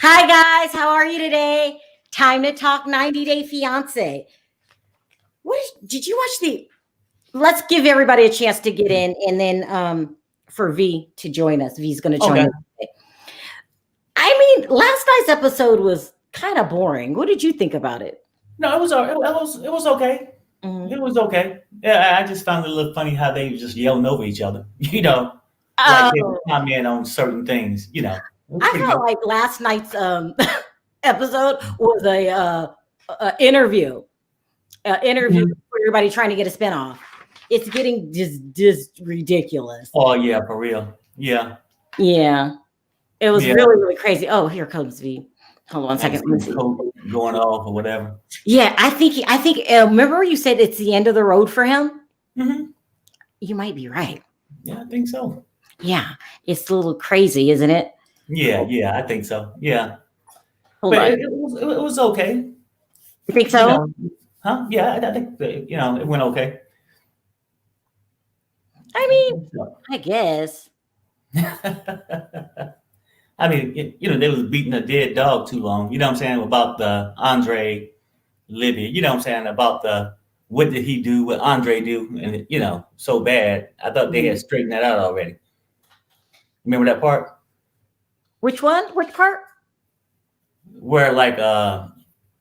Hi guys, how are you today? Time to talk 90 Day Fiance. Did you watch the Let's give everybody a chance to get in and then for V to join us. V's going to join us today. I mean, last night's episode was kind of boring. What did you think about it? No, it was okay. Mhm. It was okay. Yeah, I just found it a little funny how they were just yelling over each other. Like they would Oh, comment on certain things. It was I pretty felt good. like last night's episode was a interview Mhm. for everybody trying to get a spinoff. It's getting just ridiculous. Oh yeah, for real. Yeah, Yeah, it was yeah. really crazy. Oh, here comes V. Hold on one Like second. Let me some see. coke going off or whatever. Yeah, I think. Remember you said it's the end of the road for him. Hmm. You might be right. Yeah, I think so. Yeah, it's a little crazy, isn't it? Yeah, I think so. Yeah, Hold but on. it was okay. You think You so? know, huh? Yeah, I think it went okay. I I mean, think so. I guess. I mean, they was beating a dead dog too long. You know what I'm saying about the Andre Libby. You know what I'm saying about the what did he do? What Andre do? And so bad. I thought they had Mhm. straightened that out already. Remember that part Which one? Which part? where like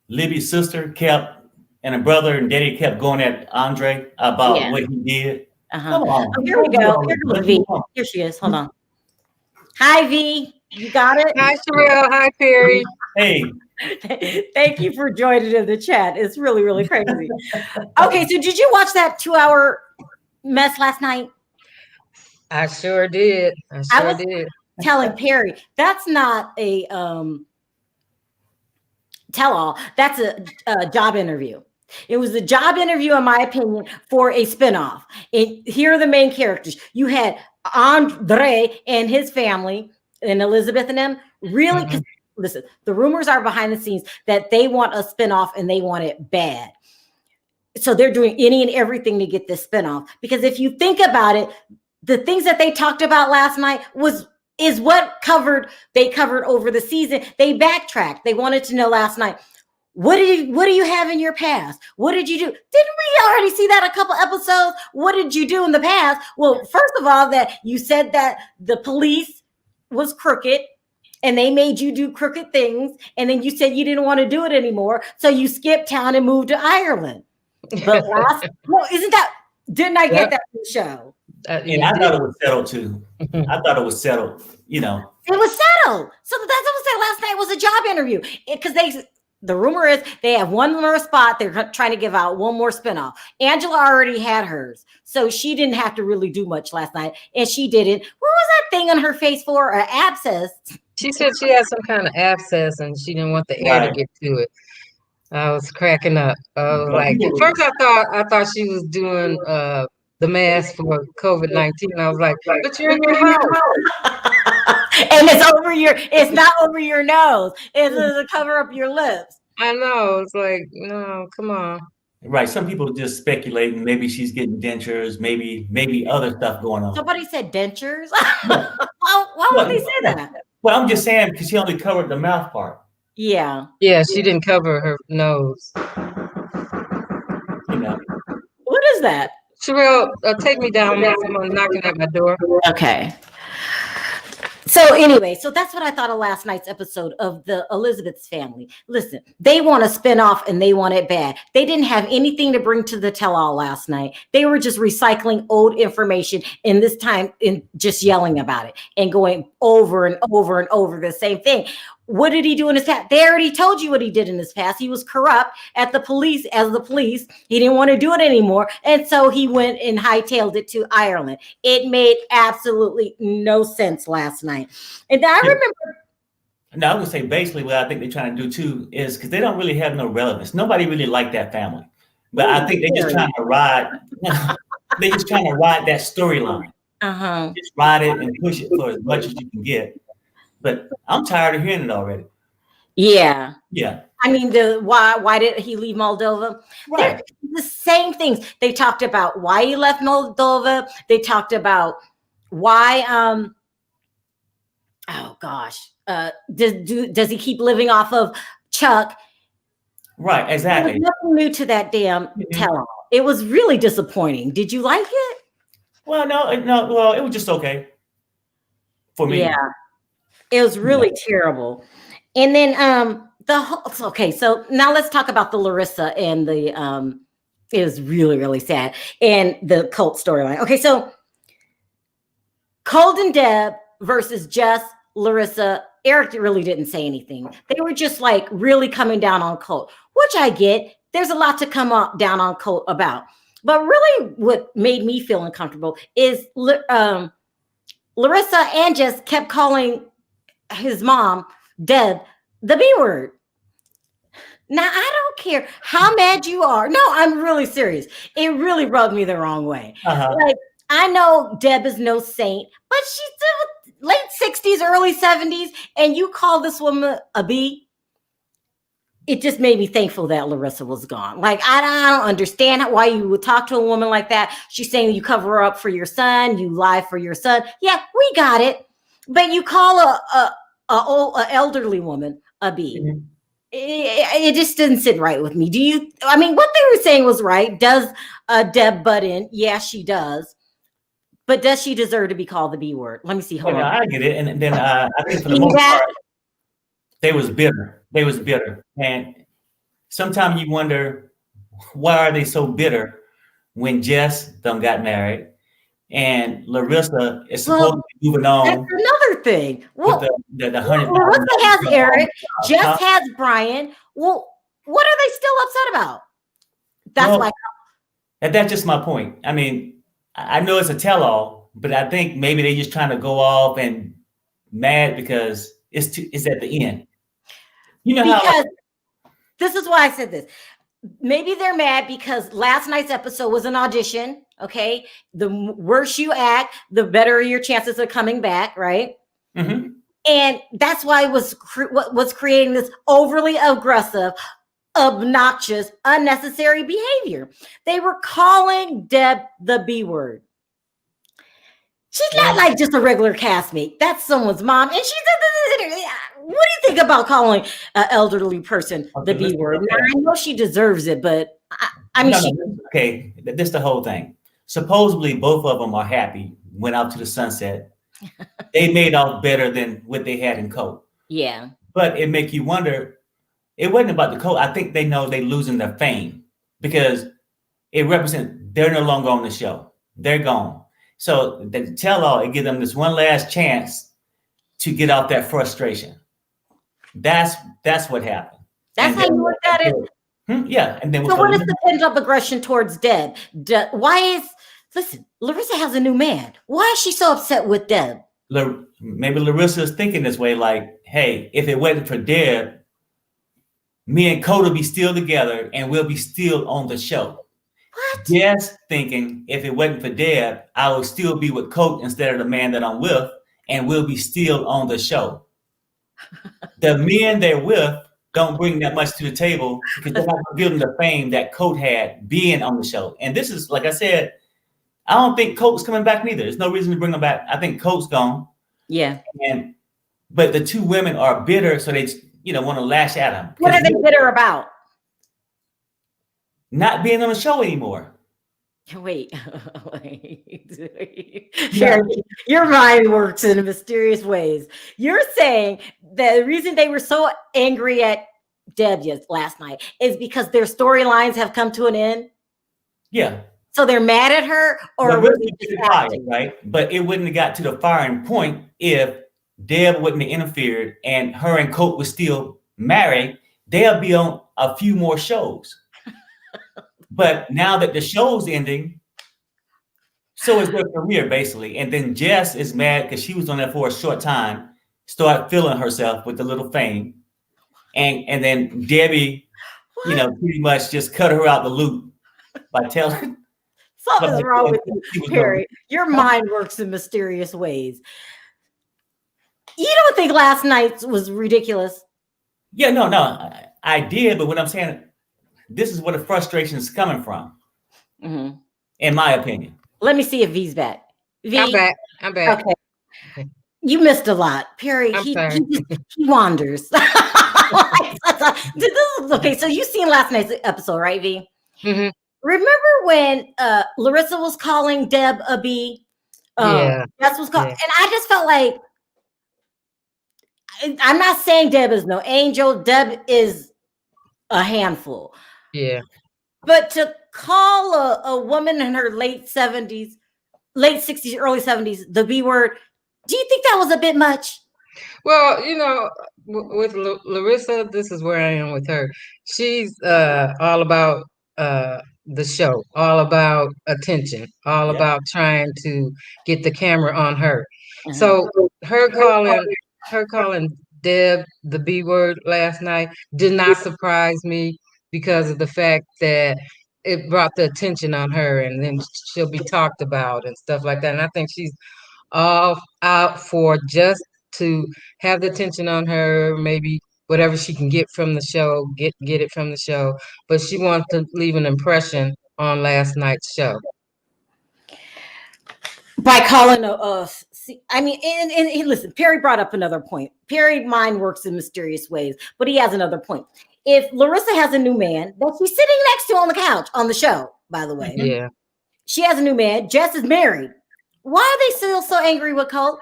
Libby's sister kept and a brother and daddy kept going at Andre about Yeah. what he did. Uh-huh. Come on, Oh, here we don't do go. all Here this. goes Let's V. move on. Here she is. Hold on. Hi, V. You got it? Hi, Sharrell. Hi, Perry. Hey, Thank you for joining in the chat. It's really, really crazy. Okay, so did you watch that 2 hour mess last night? I sure did. I was telling Perry that's not a tell all. That's a job interview. It was a job interview, in my opinion, for a spinoff. Here are the main characters. You had Andre and his family, and Elizabeth and them. Really, because listen, the rumors are behind the scenes that they want a spinoff and they want it bad. So they're doing any and everything to get this spinoff. Because if you think about it, the things that they talked about last night is what they covered over the season. They backtracked. They wanted to know last night, what do you have in your past? What did you do? Didn't we already see that a couple episodes? What did you do in the past? Well, first of all, that you said that the police was crooked and they made you do crooked things, and then you said you didn't want to do it anymore, so you skipped town and moved to Ireland. But didn't I get that from the show? and I thought it was settled too. I thought it was settled. It was settled. So that's what I said last night was a job interview. Because the rumor is they have one more spot. They're trying to give out one more spinoff. Angela already had hers. So she didn't have to really do much last night. And she didn't. What was that thing on her face for? An abscess. She said she had some kind of abscess and she didn't want the air to Right. get to it. I was cracking up. I was But like, people, at first I thought she was doing the mask for COVID-19. I was like, but you're in your house. And it's not over your nose. It's to cover up your lips. I know. It's like, no, come on. right. Some people just speculating. Maybe she's getting dentures. Maybe other stuff going on. Somebody said dentures. Yeah. Why would they say that? Well, I'm just saying because she only covered the mouth part. Yeah. Yeah, she didn't cover her nose. What is that? Sharrell, take me down. Someone knocking at my door. Okay. So anyway, so that's what I thought of last night's episode of the Elizabeth's family. Listen, they want to spin off and they want it bad. They didn't have anything to bring to the tell-all last night. They were just recycling old information and this time in just yelling about it and going over and over and over the same thing. What did he do in his past? They already told you what he did in his past. He was corrupt as the police. He didn't want to do it anymore. And so he went and hightailed it to Ireland. It made absolutely no sense last night. And I remember. Now, I would say basically what I think they're trying to do too is because they don't really have no relevance. Nobody really liked that family. But I think they're just trying to ride. They're just trying to ride that storyline. Just ride it and push it for as much as you can get. But I'm tired of hearing it already. Yeah. Yeah. I mean, why did he leave Moldova? Right. The same things. They talked about why he left Moldova. They talked about why gosh, does he keep living off of Chuck? Right, exactly. There was nothing new to that damn tell-all. It was really disappointing. Did you like it? Well, no. Well, it was just okay for me. Yeah, it was really terrible. And then okay, so now let's talk about the Larissa and the it was really, really sad. And the cult storyline. Okay, so Cold and Deb versus Jess, Larissa. Eric really didn't say anything. They were just like really coming down on Colt, which I get. There's a lot to come up down on Colt about. But really what made me feel uncomfortable is Larissa and Jess kept calling his mom, Deb, the B word. Now, I don't care how mad you are. No, I'm really serious. It really rubbed me the wrong way. Like, I know Deb is no saint, but she's still late 60s, early 70s, and you call this woman a B. It just made me thankful that Larissa was gone. Like, I don't understand why you would talk to a woman like that. She's saying you cover her up for your son, you lie for your son. Yeah, we got it. But you call a elderly woman a B. Mm-hmm. It just didn't sit right with me. I mean, what they were saying was right. Does Deb butt in? Yeah, she does. But does she deserve to be called the B word? Let me see. Hold on. I get it. And then I think for the most part, they was bitter. They was bitter. And sometimes you wonder, why are they so bitter when Jess done got married and Larissa is supposed to be moving on? That's another thing. Well, the Larissa has Eric. Jess has Brian. Well, what are they still upset about? That's why. And that's just my point. I mean, I know it's a tell-all, but I think maybe they're just trying to go off and mad because it's at the end. You know how this is why I said this. Maybe they're mad because last night's episode was an audition. Okay, the worse you act, the better your chances of coming back, right? Mm-hmm. And that's why it was what was creating this overly aggressive, obnoxious, unnecessary behavior. They were calling Deb the B word. She's not like just a regular castmate. That's someone's mom. And what do you think about calling an elderly person the B word? Now, I know she deserves it, but I mean, okay, this is the whole thing. Supposedly, both of them are happy, went out to the sunset. They made out better than what they had in Coke. Yeah. But it make you wonder, it wasn't about the Coke. I think they know they're losing their fame because it represents they're no longer on the show. They're gone. So the tell-all, it gives them this one last chance to get out that frustration. That's what happened. That's how you look at it? Yeah. And then so what is the pent-up aggression towards Deb? Listen, Larissa has a new man. Why is she so upset with Deb? Maybe Larissa is thinking this way, like, hey, if it wasn't for Deb, me and Cody will be still together and we'll be still on the show. What? Yes, thinking if it wasn't for Deb, I would still be with Coke instead of the man that I'm with, and we'll be still on the show. The men they're with don't bring that much to the table because they're not going to give them the fame that Coke had being on the show. And this is, like I said, I don't think Coke's coming back neither. There's no reason to bring him back. I think Coke's gone. Yeah. But the two women are bitter, so they want to lash at him. What are they bitter about? Not being on the show anymore. Wait. Your mind works in mysterious ways. You're saying the reason they were so angry at Deb last night is because their storylines have come to an end? Yeah. So they're mad at her, or right? But it wouldn't have got to the firing point if Deb wouldn't have interfered and her and Coke was still married. They'll be on a few more shows. But now that the show's ending, so is their career basically. And then Jess is mad because she was on there for a short time, started feeling herself with the little fame, and then Debbie, pretty much just cut her out the loop by telling. Something's wrong with you, Perry. Your mind works in mysterious ways. You don't think last night was ridiculous? Yeah, no, I did. But what I'm saying, this is where the frustration is coming from, in my opinion. Let me see if V's back. V, I'm back. Okay. You missed a lot, Perry. I'm He sorry. he just he wanders. Okay. So you seen last night's episode, right, V? Hmm. Remember when Larissa was calling Deb a B? Yeah. Jess was called, Yeah. and I just felt like I'm not saying Deb is no angel. Deb is a handful, Yeah. but to call a woman in her late 60s, early 70s, the B word, do you think that was a bit much? Well, with Larissa, this is where I am with her. She's all about the show, all about attention, all Yeah. about trying to get the camera on her. Uh-huh. So her calling her calling Deb the B word last night did not surprise me because of the fact that it brought the attention on her, and then she'll be talked about and stuff like that. And I think she's all out for just to have the attention on her, maybe whatever she can get from the show, get it from the show. But she wants to leave an impression on last night's show. By calling I mean, and listen, Perry brought up another point. Perry mind works in mysterious ways, but he has another point. If Larissa has a new man that she's sitting next to on the couch on the show, by the way, Yeah. she has a new man. Jess is married. Why are they still so angry with Colt?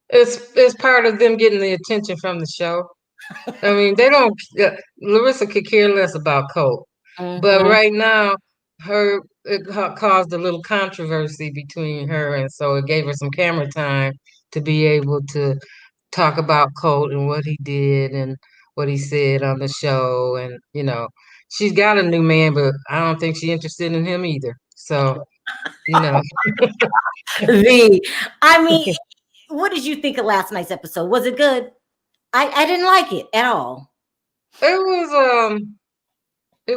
It's part of them getting the attention from the show. I mean, they don't. Larissa could care less about Cole, but right now, caused a little controversy between her, and so it gave her some camera time to be able to talk about Colt and what he did and what he said on the show, and she's got a new man, but I don't think she's interested in him either. So, you know. I mean, what did you think of last night's episode? Was it good? I didn't like it at all. It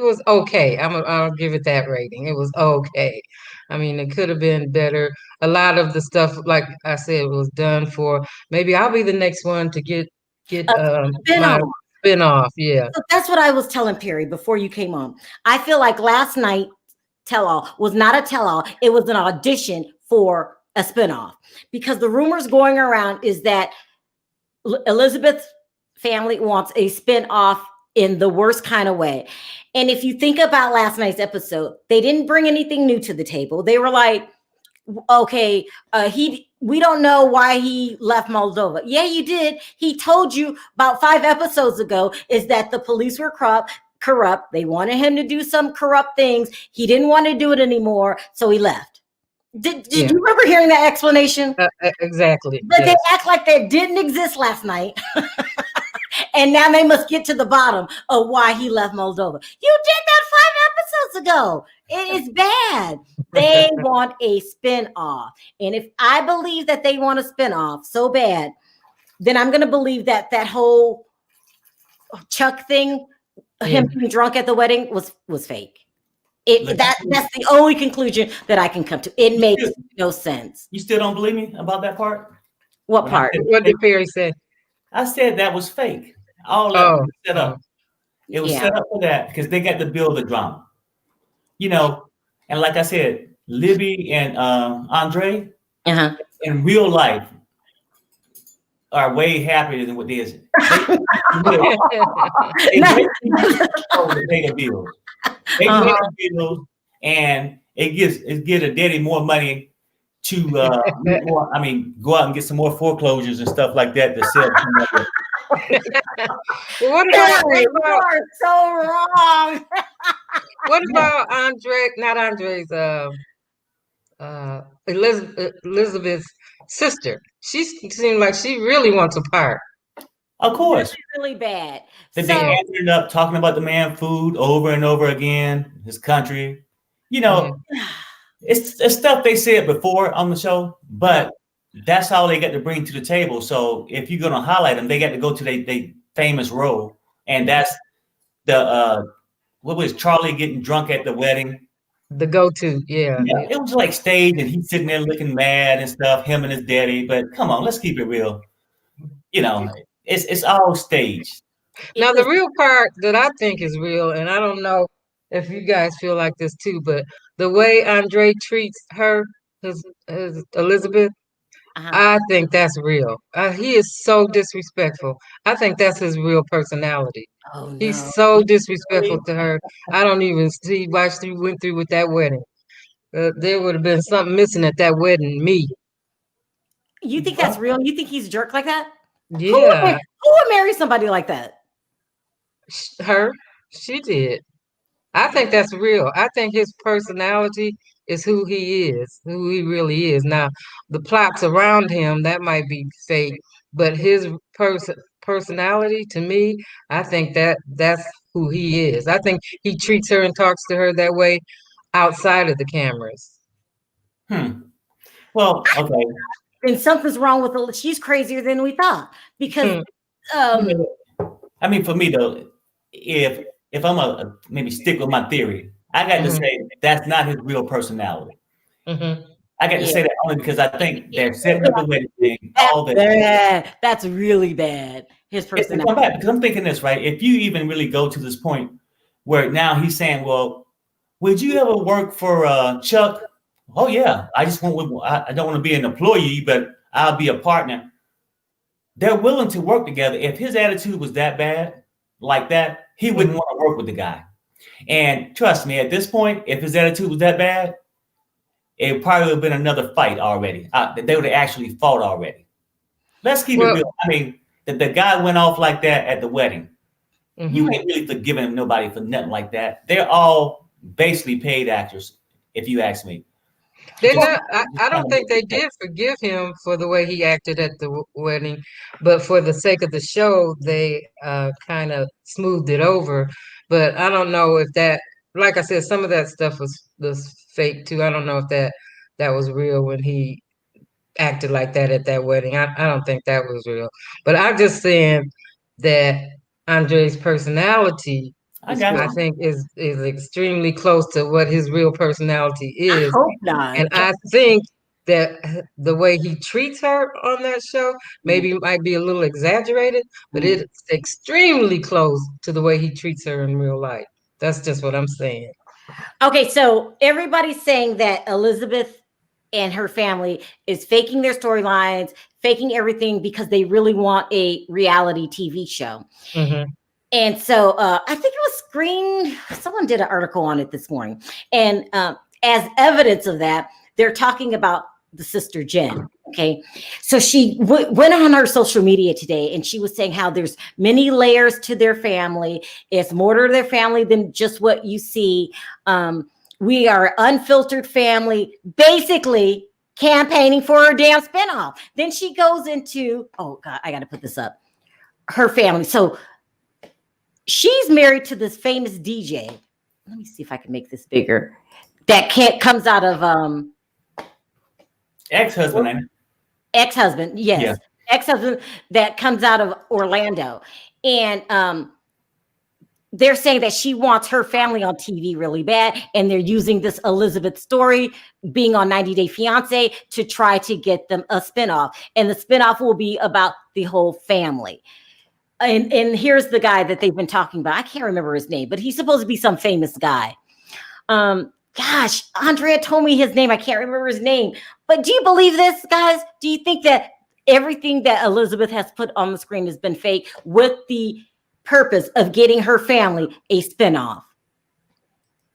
was okay. I'll give it that rating. It was okay. I mean, it could have been better. A lot of the stuff, like I said, was done for. Maybe I'll be the next one to get my spin off. Yeah. So that's what I was telling Perry before you came on. I feel like last night tell all was not a tell all. It was an audition for a spinoff because the rumors going around is that Elizabeth's family wants a spinoff in the worst kind of way. And if you think about last night's episode, they didn't bring anything new to the table. They were like, okay, we don't know why he left Moldova. Yeah, you did. He told you about 5 episodes ago is that the police were corrupt. They wanted him to do some corrupt things. He didn't want to do it anymore, so he left. Did you remember hearing that explanation? Exactly. But they act like that didn't exist last night. And now they must get to the bottom of why he left Moldova. You did that 5 episodes ago. It is bad. They want a spin-off. And if I believe that they want a spin-off so bad, then I'm going to believe that that whole Chuck thing, him being drunk at the wedding, was fake. That's the only conclusion that I can come to. It makes no sense. You still don't believe me about that part? What part? What did Perry say? I said that was fake. All that was set up. It was set up for that because they got to build the drama. And like I said, Libby and Andre in real life are way happier than what they is. They pay the bills. They pay the bills, and it gives a daddy more money to go out and get some more foreclosures and stuff like that to sell. What you are so wrong. What about not Andre's, Elizabeth's sister? She seemed like she really wants a part. Of course. Really bad. They ended up talking about the man food over and over again, his country. It's stuff they said before on the show, but that's all they got to bring to the table. So if you're going to highlight them, they got to go to their famous role. And that's the, what was Charlie getting drunk at the wedding? The go-to, yeah. It was like staged and he's sitting there looking mad and stuff, him and his daddy. But come on, let's keep it real. It's all staged. Now, the real part that I think is real, and I don't know if you guys feel like this too, but the way Andre treats her, his Elizabeth, I think that's real. He is so disrespectful. I think that's his real personality. Oh no. He's so disrespectful to her. I don't even see why she went through with that wedding. There would have been something missing at that wedding. Me. You think that's real? You think he's a jerk like that? Yeah. Who would marry somebody like that? Her. She did. I think that's real. I think his personality is who he is, who he really is. Now, the plots around him, that might be fake, but his personality, to me, I think that's who he is. I think he treats her and talks to her that way outside of the cameras. Well, okay. Then something's wrong with her. She's crazier than we thought because I mean, for me though, if I'm a maybe stick with my theory, I got to say that's not his real personality. I got to say that only because I think they're setting up the wedding thing. That's really bad. His personality. Come back, because I'm thinking this, right? If you even really go to this point where now he's saying, "Well, would you ever work for Chuck?" Oh yeah, I don't want to be an employee, but I'll be a partner. They're willing to work together. If his attitude was that bad, like that, he wouldn't want to work with the guy. And trust me, at this point, if his attitude was that bad, it probably would have been another fight already. They would have actually fought already. Let's keep it real. I mean, the guy went off like that at the wedding. You ain't really forgiving nobody for nothing like that. They're all basically paid actors, if you ask me. They're not. I don't think they did forgive him for the way he acted at the wedding, but for the sake of the show, they kind of smoothed it over. But I don't know if that, like I said, some of that stuff was fake too. I don't know if that was real when he acted like that at that wedding. I don't think that was real. But I'm just saying that Andre's personality, I think, is extremely close to what his real personality is. I hope not. And I think that the way he treats her on that show maybe might be a little exaggerated, but it's extremely close to the way he treats her in real life. That's just what I'm saying. Okay, so everybody's saying that Elizabeth and her family is faking their storylines, faking everything because they really want a reality TV show. And so I think it was someone did an article on it this morning. And as evidence of that, they're talking about the sister Jen. Okay. So she went on her social media today and she was saying how there's many layers to their family. It's more to their family than just what you see. We are an unfiltered family, basically campaigning for her damn spinoff. Then she goes into, oh God, I got to put this up. Her family. So she's married to this famous DJ. Let me see if I can make this bigger. That comes out of ex-husband. Ex-husband, yes. Yeah. Ex-husband that comes out of Orlando. And they're saying that she wants her family on TV really bad. And they're using this Elizabeth story being on 90 Day Fiance to try to get them a spinoff. And the spinoff will be about the whole family. And here's the guy that they've been talking about. I can't remember his name, but he's supposed to be some famous guy. Gosh, Andrea told me his name. I can't remember his name. But do you believe this, guys? Do you think that everything that Elizabeth has put on the screen has been fake with the purpose of getting her family a spinoff?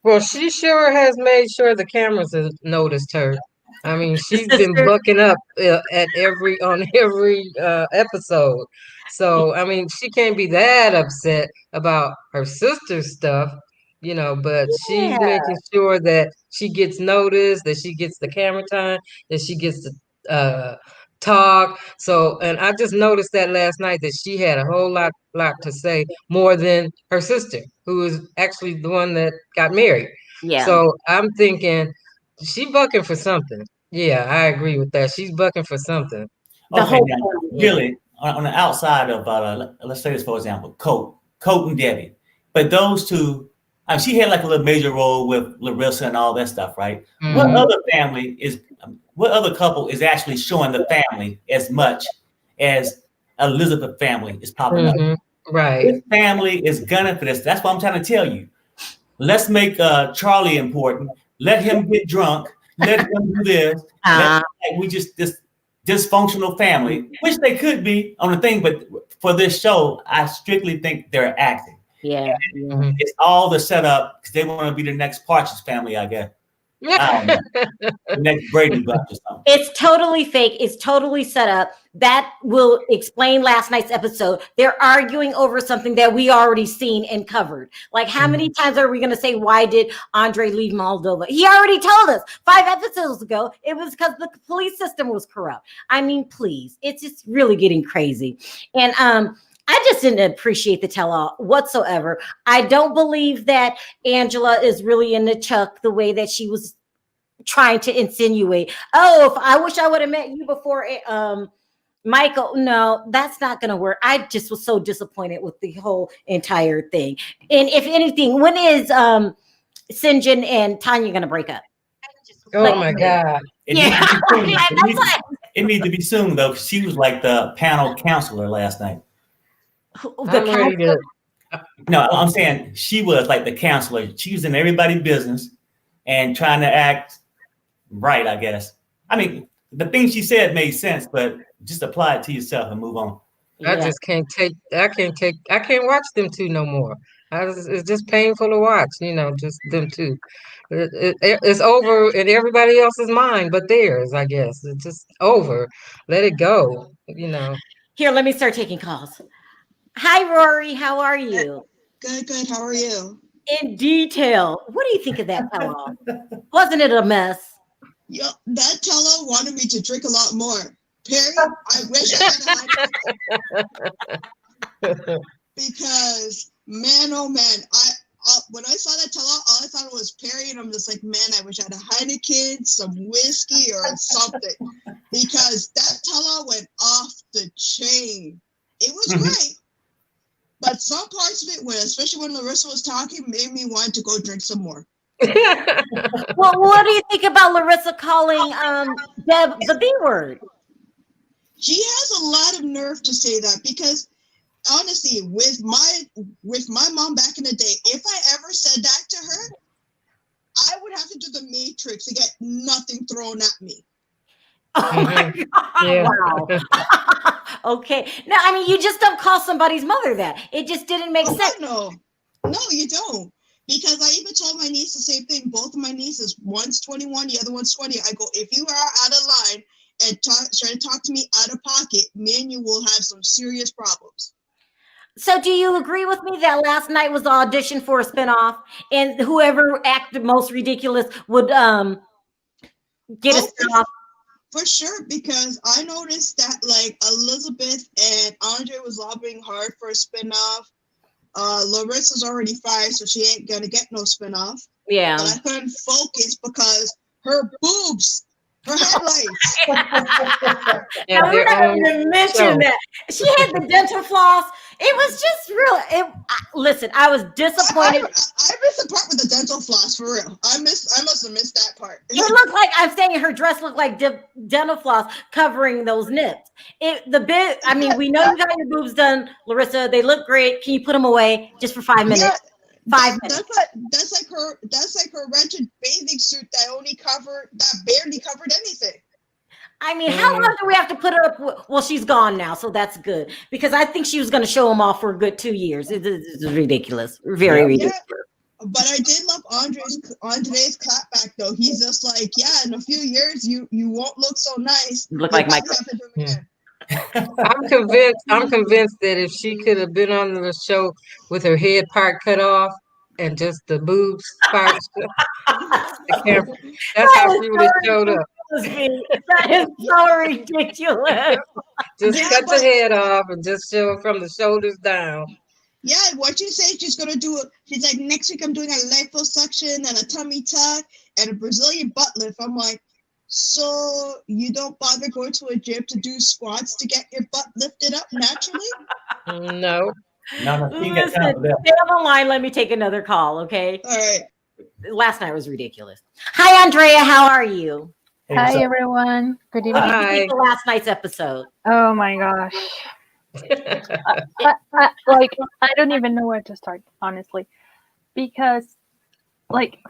Well, she sure has made sure the cameras have noticed her. I mean, she's been bucking up on every episode. So, I mean, she can't be that upset about her sister's stuff, but she's making sure that she gets noticed, that she gets the camera time, that she gets to talk. So, and I just noticed that last night that she had a whole lot to say, more than her sister, who is actually the one that got married. Yeah. So I'm thinking she bucking for something. Yeah, I agree with that. She's bucking for something. Okay, now, really, on the outside of, let's say this, for example, Colt and Debbie. But those two, she had like a little major role with Larissa and all that stuff, right? What other couple is actually showing the family as much as Elizabeth family is popping up? Right. This family is gunning for this. That's what I'm trying to tell you. Let's make Charlie important. Let him get drunk. Let him do this. This dysfunctional family, which they could be on the thing, but for this show, I strictly think they're acting. Yeah. It's all the setup because they want to be the next Partridge Family, I guess. The next Brady Bunch or something. It's totally fake. It's totally set up. That will explain last night's episode. They're arguing over something that we already seen and covered. Like, how many times are we going to say, why did Andre leave Moldova? He already told us 5 episodes ago. It was because the police system was corrupt. I mean, please. It's just really getting crazy. And I just didn't appreciate the tell-all whatsoever. I don't believe that Angela is really into Chuck the way that she was trying to insinuate. Oh, if I wish I would have met you before Michael. No, that's not going to work. I just was so disappointed with the whole entire thing. And if anything, when is Sinjin and Tanya going to break up? Oh my God. It needs to be soon though, because she was like the panel counselor last night. No, I'm saying she was like the counselor. She was in everybody's business and trying to act right, I guess. I mean, the things she said made sense, but just apply it to yourself and move on. I just can't watch them two no more. It's just painful to watch, just them two. It's over in everybody else's mind but theirs, I guess. It's just over. Let it go, Here, let me start taking calls. Hi, Rory. How are you? Good. How are you? In detail. What do you think of that tell-all? Wasn't it a mess? Yeah, that tell-all wanted me to drink a lot more. Perry, I wish I had because, man, oh man, when I saw that tell-all, all I thought was Perry, and I'm just like, man, I wish I had a Heineken, some whiskey, or something, because that tell-all went off the chain. It was great. But some parts of it, especially when Larissa was talking, made me want to go drink some more. Well, what do you think about Larissa calling Deb the B word? She has a lot of nerve to say that because, honestly, with my mom back in the day, if I ever said that to her, I would have to do the Matrix to get nothing thrown at me. Oh my God. Yeah. Wow. Okay. No, I mean, you just don't call somebody's mother that. It just didn't make sense. No, you don't. Because I even told my niece the same thing. Both of my nieces, one's 21, the other one's 20. I go, if you are out of line and try to talk to me out of pocket, me and you will have some serious problems. So do you agree with me that last night was the audition for a spinoff, and whoever acted most ridiculous would get a spinoff? For sure, because I noticed that like Elizabeth and Andre was lobbying hard for a spinoff. Larissa's already fired, so she ain't gonna get no spinoff. Yeah. But I couldn't focus because her boobs, her headlights. Now, we're not going to mention that. She had the dental floss. It was just real. Listen, I was disappointed. I missed the part with the dental floss, for real. I must have missed that part. It looked like, I'm saying her dress looked like dental floss covering those nips. I mean, we know you got your boobs done, Larissa. They look great. Can you put them away just for 5 minutes? Yeah, 5 minutes. That's like her rented bathing suit that barely covered anything. I mean, how long do we have to put her up? Well, she's gone now, so that's good. Because I think she was going to show them off for a good 2 years. It's ridiculous. Very ridiculous. But I did love Andre's clapback, though. He's just like, yeah, in a few years, you won't look so nice. Look like Michael. I'm convinced that if she could have been on the show with her head part cut off and just the boobs part, the camera, that's how she would have showed up. That is so ridiculous. Just cut the head off and just show from the shoulders down. Yeah, what you say she's gonna do it. She's like, next week I'm doing a liposuction and a tummy tuck and a Brazilian butt lift. I'm like, so you don't bother going to a gym to do squats to get your butt lifted up naturally? No. Listen, stay on the line. Let me take another call, okay? All right. Last night was ridiculous. Hi, Andrea. How are you? Hi, everyone. Good evening. What did you think of last night's episode? Oh my gosh. I don't even know where to start, honestly, because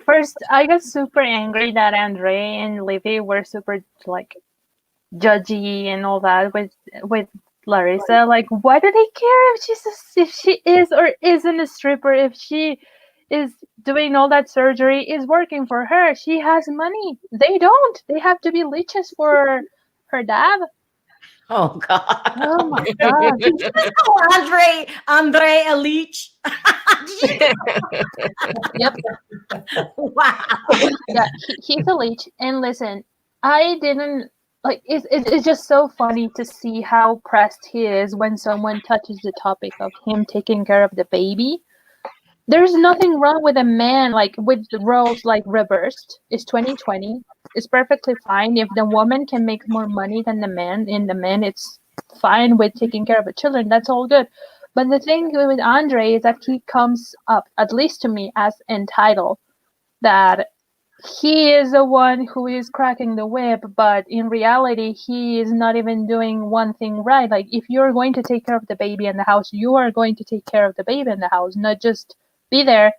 first I got super angry that Andre and Livy were super judgy and all that with Larissa. Like, why do they care if she is or isn't a stripper? If she is doing all that surgery, is working for her. She has money. They don't. They have to be leeches for her dad. Oh God. Oh my God. Andre a leech. Yep. Wow. Yeah, he's a leech. And listen, I didn't like it's just so funny to see how pressed he is when someone touches the topic of him taking care of the baby. There's nothing wrong with a man like with the roles like reversed. It's 2020. It's perfectly fine if the woman can make more money than the man, and the man it's fine with taking care of the children. That's all good. But the thing with Andre is that he comes up, at least to me, as entitled. That he is the one who is cracking the whip, but in reality, he is not even doing one thing right. Like, if you're going to take care of the baby in the house, you are going to take care of the baby in the house, not just be there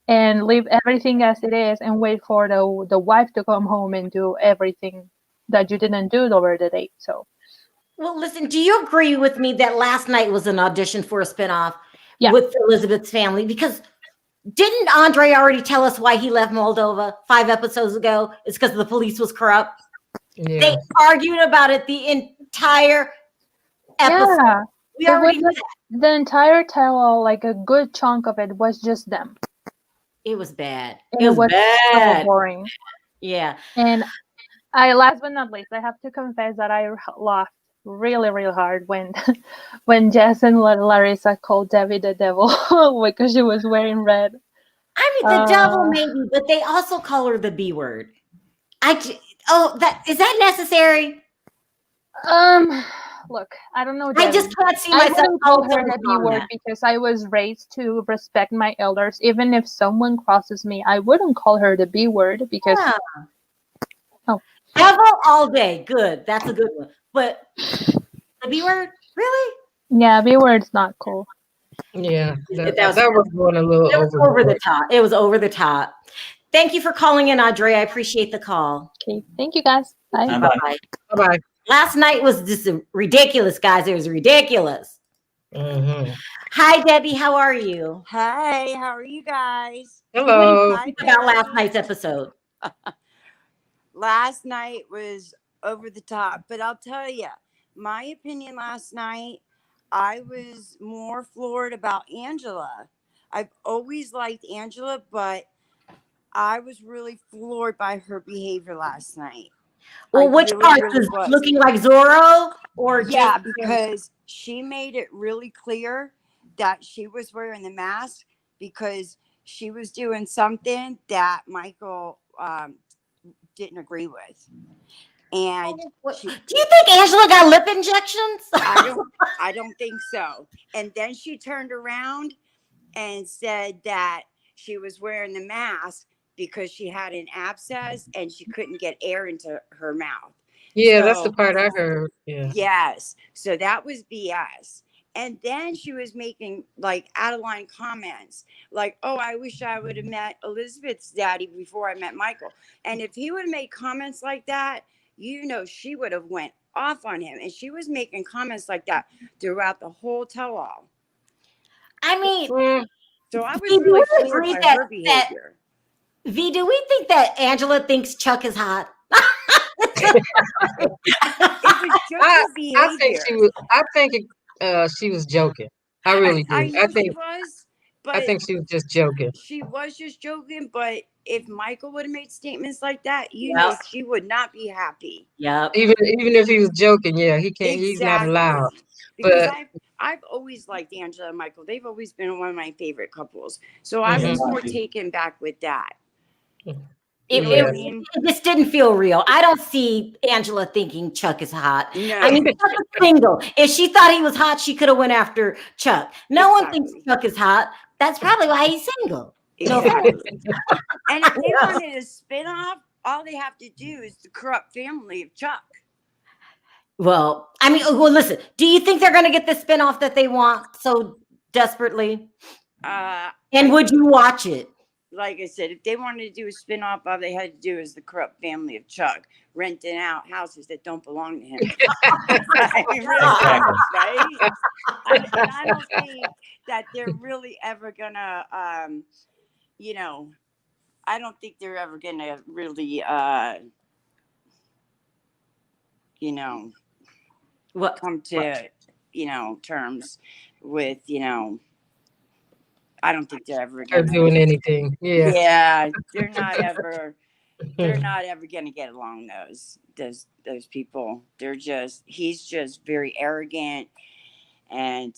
and leave everything as it is and wait for the wife to come home and do everything that you didn't do over the date. So, Well, listen, do you agree with me that last night was an audition for a spinoff yeah. with Elizabeth's family? Because didn't Andre already tell us why he left Moldova 5 episodes ago? It's because the police was corrupt. Yeah. They argued about it the entire episode. Yeah. We already knew that. The entire tell-all, like a good chunk of it, was just them. It was bad. And it was bad. so boring. Yeah. And last but not least, I have to confess that I laughed really, really hard when when Jess and Larissa called Debbie the devil because she was wearing red. I mean, the devil maybe, but they also call her the B word. That is that necessary? Look, I don't know. I just can't see I myself wouldn't call her the B on word that. because I was raised to respect my elders. Even if someone crosses me, I wouldn't call her the B word because. Yeah. Oh. Devil all day. Good. That's a good one. But the B word? Really? Yeah, B word's not cool. Yeah, that was going a little over the top. It was over the top. Thank you for calling in, Andre. I appreciate the call. Okay, thank you guys. Bye. Bye. Bye. Last night was just ridiculous, guys. It was ridiculous. Mm-hmm. Hi, Debbie. How are you? Hey, how are you guys? Hello. What do you think about last night's episode? Last night was over the top, but I'll tell you, my opinion last night, I was more floored about Angela. I've always liked Angela, but I was really floored by her behavior last night. Well, which part was looking like Zorro or yeah, because she made it really clear that she was wearing the mask because she was doing something that Michael didn't agree with. And do you think Angela got lip injections? I don't think so. And then she turned around and said that she was wearing the mask because she had an abscess and she couldn't get air into her mouth. Yeah, that's the part I heard. Yeah. Yes. So that was BS. And then she was making like out of line comments like, oh, I wish I would have met Elizabeth's daddy before I met Michael. And if he would have made comments like that, you know, she would have went off on him. And she was making comments like that throughout the whole tell-all. I mean, so I was really floored by her behavior. V, do we think that Angela thinks Chuck is hot? It was just behavior. I think she was joking. I really do. I think she was, but I think she was just joking. She was just joking, but if Michael would have made statements like that, you know, she would not be happy. Yeah. Even if he was joking, yeah, he can't. Exactly. He's not allowed. Because I've always liked Angela and Michael. They've always been one of my favorite couples. So I was more taken back with that. It just didn't feel real. I don't see Angela thinking Chuck is hot. No. I mean, Chuck is single. If she thought he was hot, she could have went after Chuck. No one thinks Chuck is hot. That's probably why he's single. Exactly. And if they wanted a spinoff, all they have to do is the corrupt family of Chuck. Well, I mean, listen, do you think they're going to get the spinoff that they want so desperately? And would you watch it? like I said, if they wanted to do a spinoff, all they had to do is the corrupt family of Chuck renting out houses that don't belong to him. I mean, really, Exactly. right? I don't think that they're really ever gonna, you know, I don't think they're ever gonna really, you know, What? come to, terms with, I don't think they're ever Or gonna. doing anything. Yeah. Yeah, they're not ever. They're not ever gonna get along. Those people. He's just very arrogant, and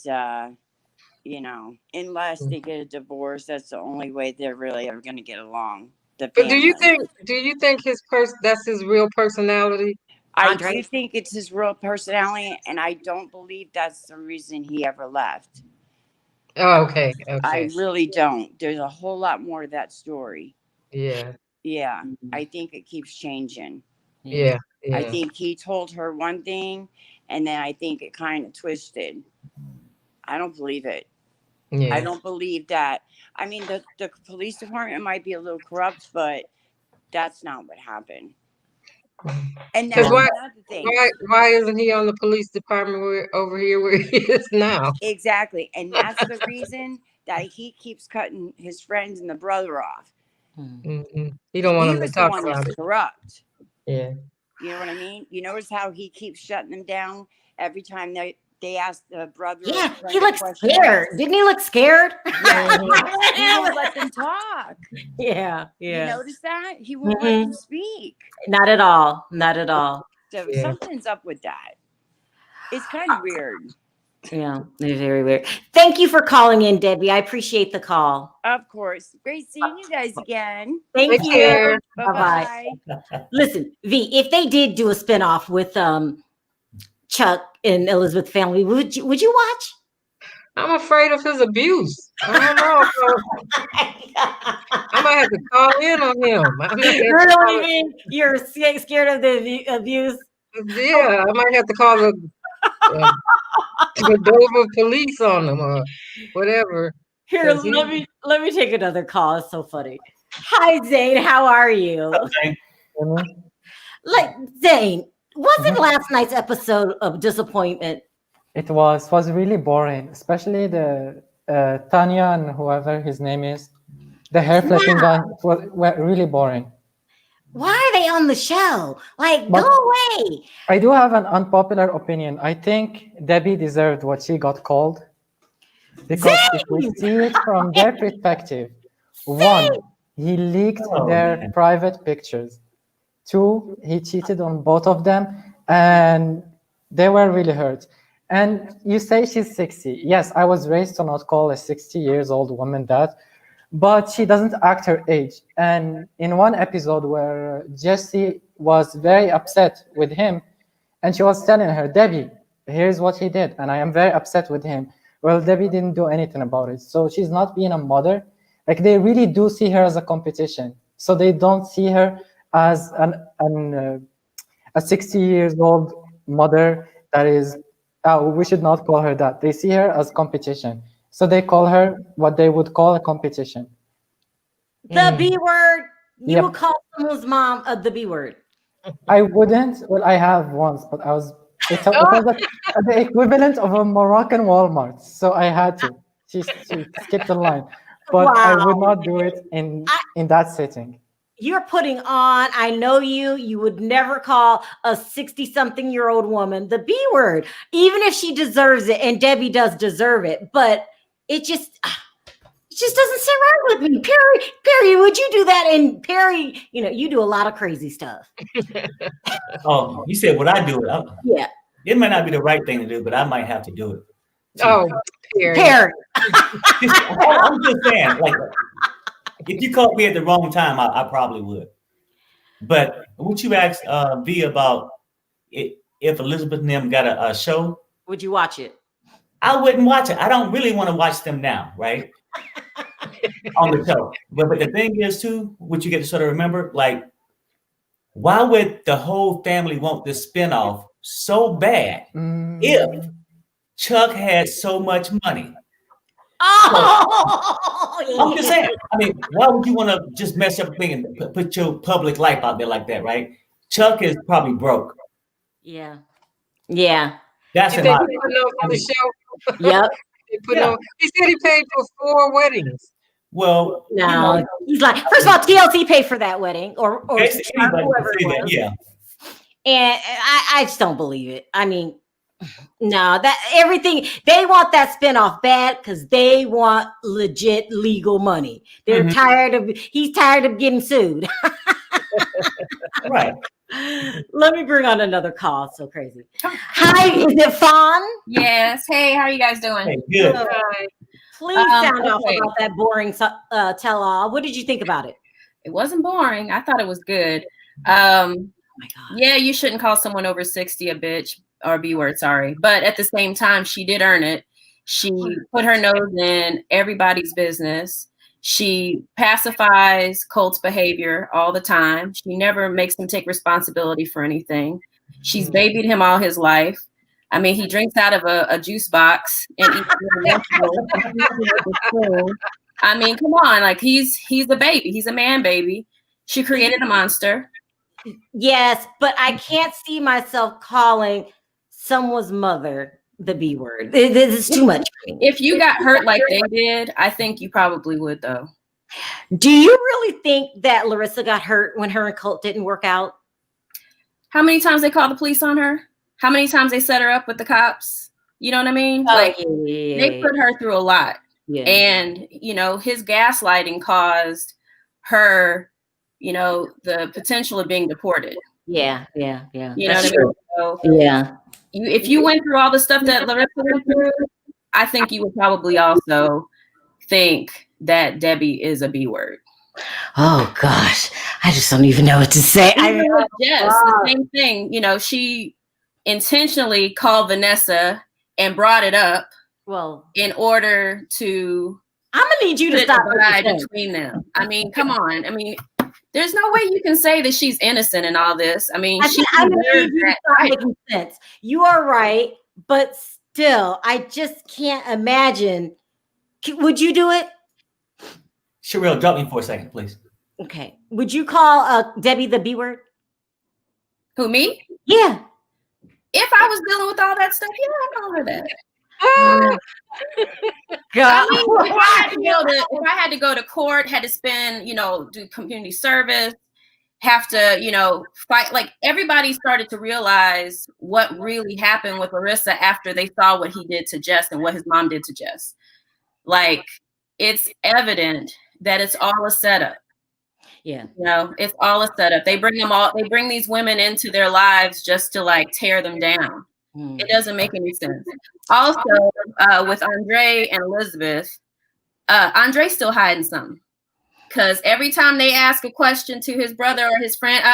unless they get a divorce, that's the only way they're really ever gonna get along. The But do you family. think that's his real personality? I Andre? do think it's his real personality, and I don't believe that's the reason he ever left. Oh, okay. I Okay. really don't. There's a whole lot more to that story. Yeah. Yeah, I think it keeps changing. Yeah. I Yeah. think he told her one thing, and then I think it kind of twisted. I don't believe it. I Yeah. don't believe that. I mean, the police department might be a little corrupt, but that's not what happened. And Because that's another thing. why isn't he on the police department over here where he is now? Exactly. And that's the reason that he keeps cutting his friends and the brother off. Mm-mm. He don't want He him to was the talk one about that's it. corrupt. Yeah. You know what I mean? You notice how he keeps shutting them down every time they ask the brother. Yeah, he looked scared. Didn't he look scared? Yeah, he won't let them talk. Yeah. You notice that? He won't let them speak. Not at all. Not at all. So Yeah. something's up with that. It's kind of weird. Yeah, it's very weird. Thank you for calling in, Debbie. I appreciate the call. Of course. Great seeing you guys again. Thank Take you. care. Bye-bye. Listen, V, if they did do a spinoff with Chuck and Elizabeth family, would you watch? I'm afraid of his abuse. I don't know. I might have to call in on him. Really, V? You're scared of the abuse? Yeah, I might have to call the Dover police on them or whatever. Here, let me take another call. It's so funny. Hi, Zane. How are you? Okay. Like, Zane, wasn't last night's episode of disappointment? It was really boring, especially the Tanya and whoever his name is, the hair flipping guy. It was really boring. Why are they on the show? Like, go away. I do have an unpopular opinion. I think Debbie deserved what she got called. Because if we see it from their perspective, one, he leaked their private pictures. Two, he cheated on both of them, and they were really hurt. And you say she's 60. Yes, I was raised to not call a 60-year-old woman that, but she doesn't act her age. And in one episode where Jessie was very upset with him, and she was telling her, Debbie, here's what he did, and I am very upset with him. Well, Debbie didn't do anything about it. So she's not being a mother. Like, they really do see her as a competition. So they don't see her as a 60-year-old mother that is, we should not call her that. They see her as competition. So they call her what they would call a competition. The B word. You Yep. would call someone's mom the B word. I wouldn't. Well, I have once, but it was the equivalent of a Moroccan Walmart. So I had to. She skipped the line. But I would not do it in that setting. You're putting on, I know you would never call a 60-something-year-old woman the B word, even if she deserves it, and Debbie does deserve it, but it just doesn't sit right with me. Perry, would you do that? And Perry, you do a lot of crazy stuff. Oh, you said would I do it? Yeah. It might not be the right thing to do, but I might have to do it. Oh, Perry. I'm just saying, like, if you caught me at the wrong time, I probably would. But what you asked V about if Elizabeth and them got a show, would you watch it? I wouldn't watch it. I don't really want to watch them now, right? On the show. But the thing is, too, what you get to sort of remember, like, why would the whole family want this spinoff so bad if Chuck had so much money? Oh, I'm just saying. I mean, why would you want to just mess up a thing and put your public life out there like that, right? Chuck is probably broke. Yeah. Yeah. That's You in think my he put on for the show? Yep. He said he paid for 4 weddings. well. No, he's like, first of all, TLC paid for that wedding, or Anybody whoever can it say that, was. yeah. And I just don't believe it. I mean, no, that everything they want that spinoff bad because they want legit legal money. They're tired of he's tired of getting sued. Right. Let me bring on another call. It's so crazy. Hi, is it Fawn? Yes. Hey, how are you guys doing? Hey, good. Please sound off okay. about that boring tell-all. What did you think about it? It wasn't boring. I thought it was good. Oh my God. Yeah, you shouldn't call someone over 60 a bitch or B word, sorry. But at the same time, she did earn it. She put her nose in everybody's business. She pacifies Colt's behavior all the time. She never makes him take responsibility for anything. She's babied him all his life. I mean, he drinks out of a juice box and eats vegetables. I mean, come on, like he's a baby. He's a man baby. She created a monster. Yes, but I can't see myself calling someone's mother the B word. This is too much for me. If you got hurt like they did, I think you probably would, though. Do you really think that Larissa got hurt when her and Colt didn't work out? How many times they called the police on her? How many times they set her up with the cops? You know what I mean? Oh, like yeah. they put her through a lot. Yeah. And, you know, his gaslighting caused her, you know, the potential of being deported. Yeah. You know That's what I mean? true. So Yeah. if you went through all the stuff that Larissa went through, I think you would probably also think that Debbie is a B word. Oh gosh, I just don't even know what to say. I mean, yes, the same thing. You know, she intentionally called Vanessa and brought it up. Well, in order to, I'm gonna need you to stop between them. I mean, come on. I mean, there's no way you can say that she's innocent in all this. I mean, I'm gonna need you to stop making sense. You are right, but still, I just can't imagine. Would you do it? Sharrell, drop me for a second, please. Okay. Would you call Debbie the B word? Who, me? Yeah. If I was dealing with all that stuff, yeah, I'd call her that. God. I mean, if I had to go to court, had to spend, you know, do community service, have to, you know, fight. Like everybody started to realize what really happened with Larissa after they saw what he did to Jess and what his mom did to Jess. Like it's evident that it's all a setup. Yeah. You know, it's all a setup. They bring these women into their lives just to like tear them down. It doesn't make any sense. Also, with Andre and Elizabeth, Andre's still hiding something. Because every time they ask a question to his brother or his friend,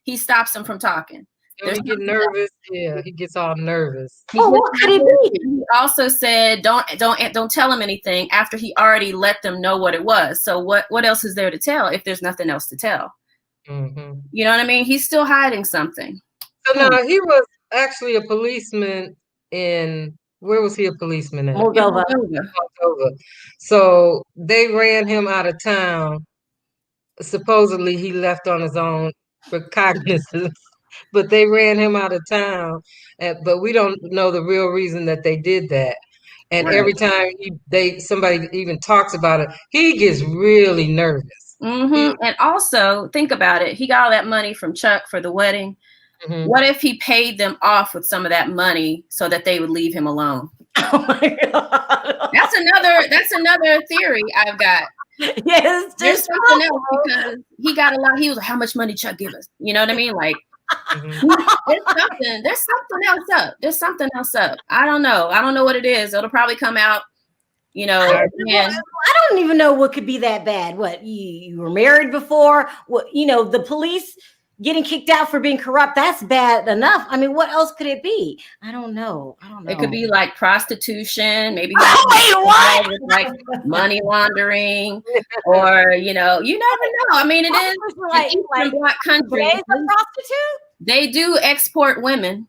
he stops them from talking. He get nervous. Yeah, he gets all nervous. What could it be? He also said, don't tell him anything after he already let them know what it was. So what else is there to tell if there's nothing else to tell? Mm-hmm. You know what I mean? He's still hiding something. So now he was actually a policeman where was he a policeman at? Moldova. So they ran him out of town. Supposedly he left on his own recognizance, but they ran him out of town. But we don't know the real reason that they did that. And every time somebody even talks about it, he gets really nervous. Mm-hmm. And also think about it. He got all that money from Chuck for the wedding. Mm-hmm. What if he paid them off with some of that money so that they would leave him alone? Oh my God. That's another theory I've got. Yes, there's something else because he got a lot. He was like, how much money Chuck give us? You know what I mean? Like there's something else up. There's something else up. I don't know what it is. It'll probably come out, you know. I don't even know what could be that bad. What, you were married before? What, you know, the police getting kicked out for being corrupt, that's bad enough. I mean, what else could it be? I don't know. It could be like prostitution, maybe like money laundering, or you never know. I mean, it is like black country. A prostitute? They do export women.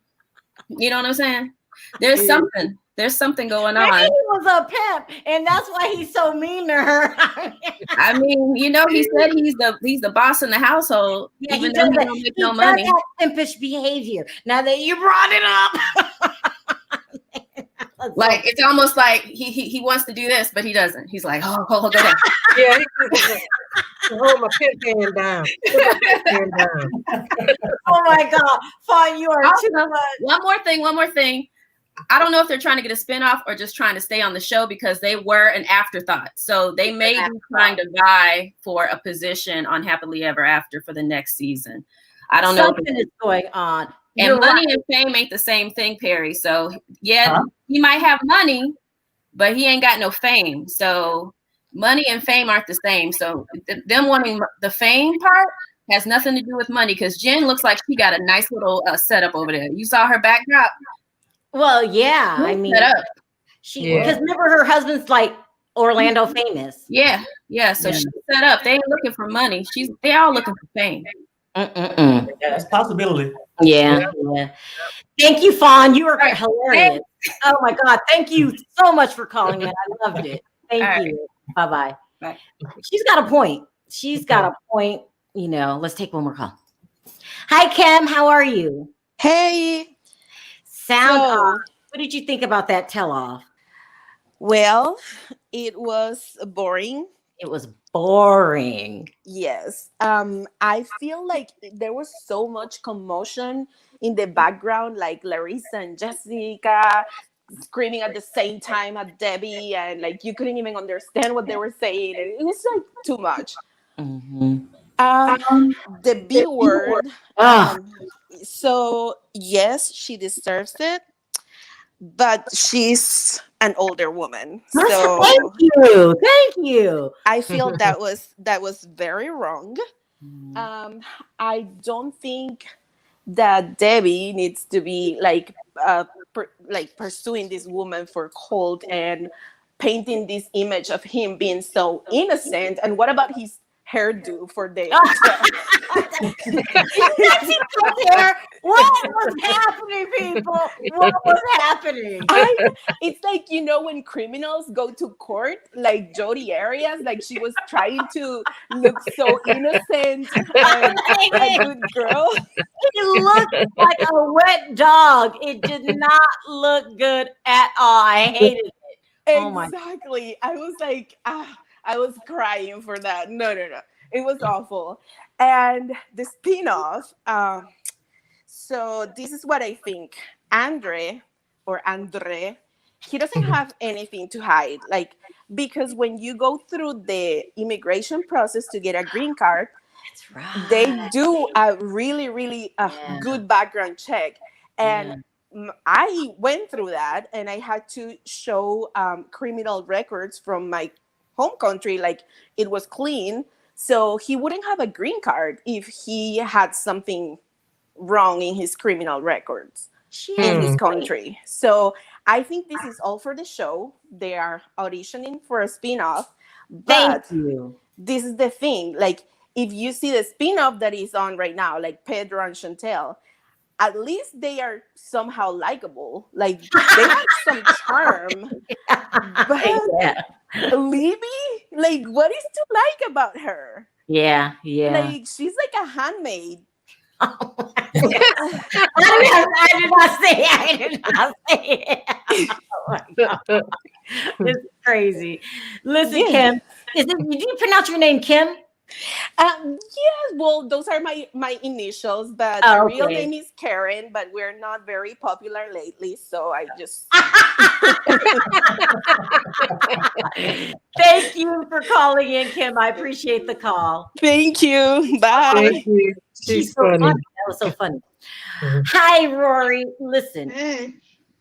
You know what I'm saying? There's something. There's something going Maybe on. he was a pimp, and that's why he's so mean to her. I mean, you know, he said he's the boss in the household, Yeah, even he though does he that. don't make He no does money. have impish behavior. Now that you brought it up. Like it's almost like he wants to do this, but he doesn't. He's like, oh, go down. Yeah, he hold my pimp hand down. Put my pimp hand down. Oh my God, Fawn, you are too Also, much. one more thing. I don't know if they're trying to get a spinoff or just trying to stay on the show because they were an afterthought. So they may be trying to vie for a position on Happily Ever After for the next season. I don't know. Something is going on. And You're money right. and fame ain't the same thing, Perry. So yeah, he might have money, but he ain't got no fame. So money and fame aren't the same. So them wanting the fame part has nothing to do with money because Jen looks like she got a nice little setup over there. You saw her backdrop? Well, yeah. I mean, because remember her husband's like Orlando famous. Yeah. So she's set up. They ain't looking for money. They all looking for fame. Yeah, that's a possibility. Yeah. Thank you, Fawn. You are hilarious. Oh my God. Thank you so much for calling in. I loved it. Thank you. Bye-bye. Bye. She's got a point. You know, let's take one more call. Hi, Kim. How are you? Hey. Sound off. What did you think about that tell-off? Well, it was boring. It was boring. Yes. I feel like there was so much commotion in the background, like Larissa and Jessica screaming at the same time at Debbie, and like you couldn't even understand what they were saying. And it was like too much. The B word. So yes, she deserves it, but she's an older woman. So thank you. I feel that was very wrong. I don't think that Debbie needs to be like pursuing this woman for Colt and painting this image of him being so innocent. And what about his hairdo for the What was happening, people? What was happening? It's like, you know, when criminals go to court, like Jodi Arias, like she was trying to look so innocent and a good girl. It looked like a wet dog. It did not look good at all. I hated it. Exactly. I was like, I was crying for that. No. It was awful. And the spin-off, so this is what I think. Andre, he doesn't have anything to hide. Like, because when you go through the immigration process to get a green card, they do a really, really good background check. And I went through that, and I had to show criminal records from my home country, like it was clean. So he wouldn't have a green card if he had something wrong in his criminal records in his country. So I think this is all for the show. They are auditioning for a spin-off. But this is the thing. Like, if you see the spin-off that is on right now, like Pedro and Chantel, at least they are somehow likable. Like, they have some charm. But Libby, like, what is to like about her? Yeah. Like, she's like a handmaid. I did not say it. Oh my God. This is crazy. Listen, Kim, did you pronounce your name Kim? Yes, well, those are my initials, but the real name is Karen, but we're not very popular lately, so I just Thank you for calling in, Kim. I appreciate the call. Thank you. Bye. Thank you. She's so funny. That was so funny. Hi, Rory. Listen, do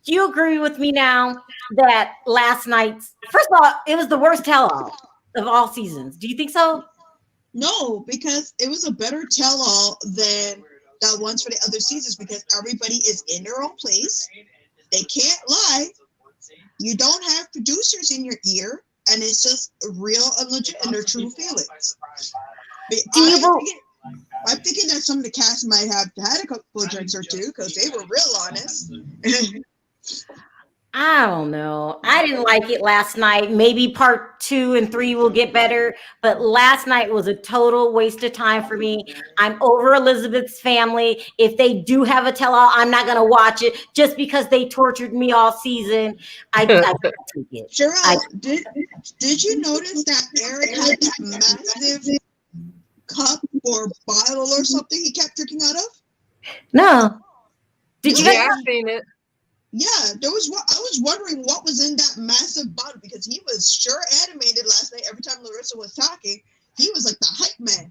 you agree with me now that last night's, first of all, it was the worst tell-all of all seasons? Do you think so? No, because it was a better tell-all than that ones for the other seasons, because everybody is in their own place. They can't lie. You don't have producers in your ear, and it's just real and legit and their true feelings. I'm thinking that some of the cast might have had a couple of drinks or two because they were real honest. I don't know. I didn't like it last night. Maybe part 2 and 3 will get better, but last night was a total waste of time for me. I'm over Elizabeth's family. If they do have a tell-all, I'm not going to watch it just because they tortured me all season. I can't take it. Sharrell, did you notice that Eric had that massive cup or bottle or something he kept drinking out of? No. Did you guys? Yeah, I've seen it. Yeah, I was wondering what was in that massive bottle because he was sure animated last night. Every time Larissa was talking, he was like the hype man.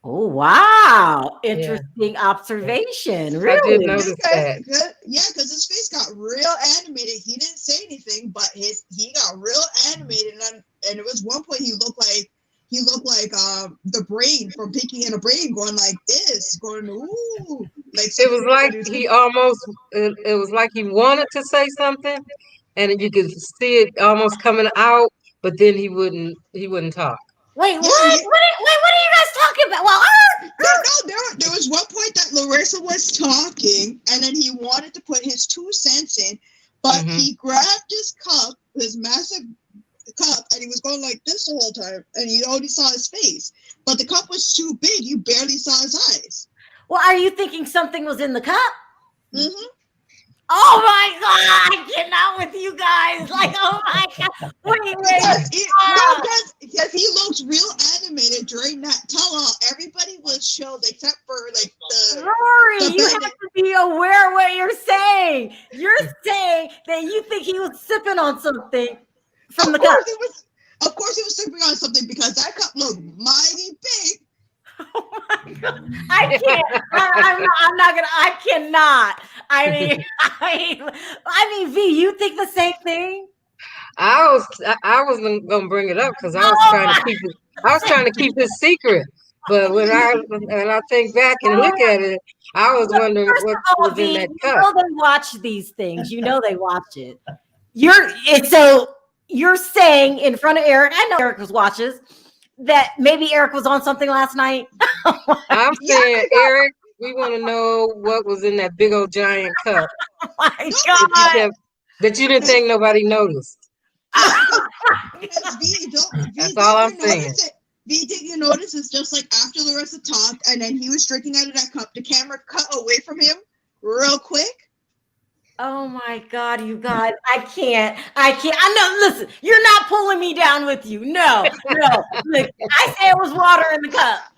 Oh, wow. Interesting observation. Really? I did notice that. Yeah, because his face got real animated. He didn't say anything, but he got real animated, and it was one point he looked like the brain from Pinky and the Brain going like this, going ooh. Like it was like he almost. It was like he wanted to say something, and you could see it almost coming out, but then he wouldn't talk. Wait, what? What are you guys talking about? Well, no, there was one point that Larissa was talking, and then he wanted to put his 2 cents in, but he grabbed his cup, his massive cup, and he was going like this the whole time, and you only saw his face, but the cup was too big, you barely saw his eyes. Well, are you thinking something was in the cup? Mm-hmm. Oh my God, I cannot with you guys. Like, oh my God. Wait. Because he looks real animated during that tell-all. Everybody was chilled except for like Rory, you have to be aware of what you're saying. You're saying that you think he was sipping on something from the cup. Of course he was sipping on something because that cup looked mighty big. Oh my God. I can't. I'm not gonna. I cannot. I mean, V, you think the same thing? I was gonna bring it up because I was trying to keep his secret. But when I think back and look at it, I was wondering what was in that cup. You know they watch these things. You know they watch it. You're saying in front of Eric. I know Eric watches. That maybe Eric was on something last night. I'm saying, Eric, we want to know what was in that big old giant cup. Oh my God. That you didn't think nobody noticed. That's all I'm saying. V, did you notice it's just like after Larissa talked and then he was drinking out of that cup, the camera cut away from him real quick. Oh my God, you guys, I can't. I know, listen, you're not pulling me down with you. No. Look, I say it was water in the cup.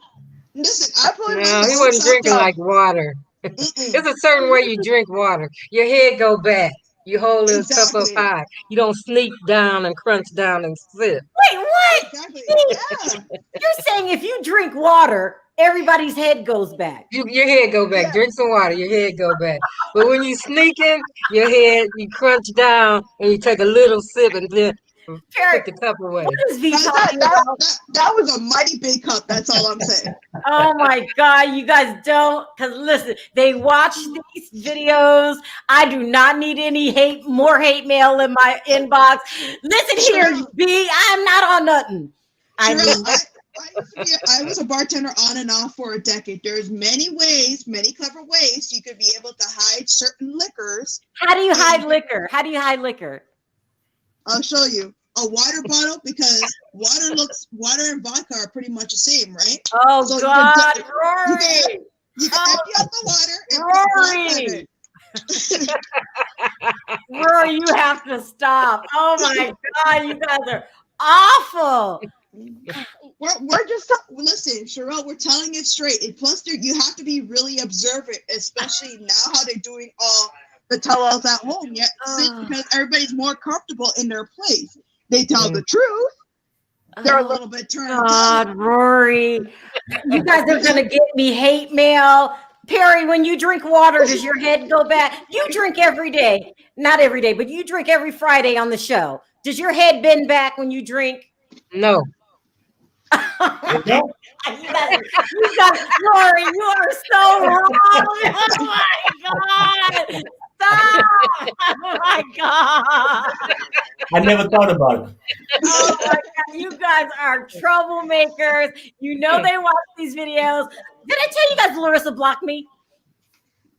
Listen, I put No, he wasn't drinking like water. There's a certain way you drink water. Your head go back. You hold this cup up high. You don't sneak down and crunch down and sip. Wait, what? Exactly. Yeah. You're saying if you drink water, everybody's head goes back. Your head go back. Yeah. Drink some water. Your head go back. But when you sneaking, your head, you crunch down and you take a little sip and then put the cup away. What is V talking about? That was a mighty big cup. That's all I'm saying. Oh my God, you guys don't. Because listen, they watch these videos. I do not need any more hate mail in my inbox. Listen here, V, I'm not on nothing. I was a bartender on and off for a decade. There's many clever ways you could be able to hide certain liquors. How do you hide liquor? I'll show you. A water bottle, because water and vodka are pretty much the same, right? Oh, so God, Rory! You can empty out the water and Rory, you have to stop. Oh my God, you guys are awful. We're just listen, Sharrell. We're telling it straight. And plus, you have to be really observant, especially now how they're doing all the tell-alls at home. Yet, because everybody's more comfortable in their place, they tell the truth. They're a little bit turned on. Rory, you guys are gonna get me hate mail. Perry, when you drink water, does your head go back? You drink every day, not every day, but you drink every Friday on the show. Does your head bend back when you drink? No. You guys, Rory, you are so wrong. Oh my God. Stop. Oh my God. I never thought about it. Oh my God. You guys are troublemakers. You know they watch these videos. Did I tell you guys Larissa blocked me?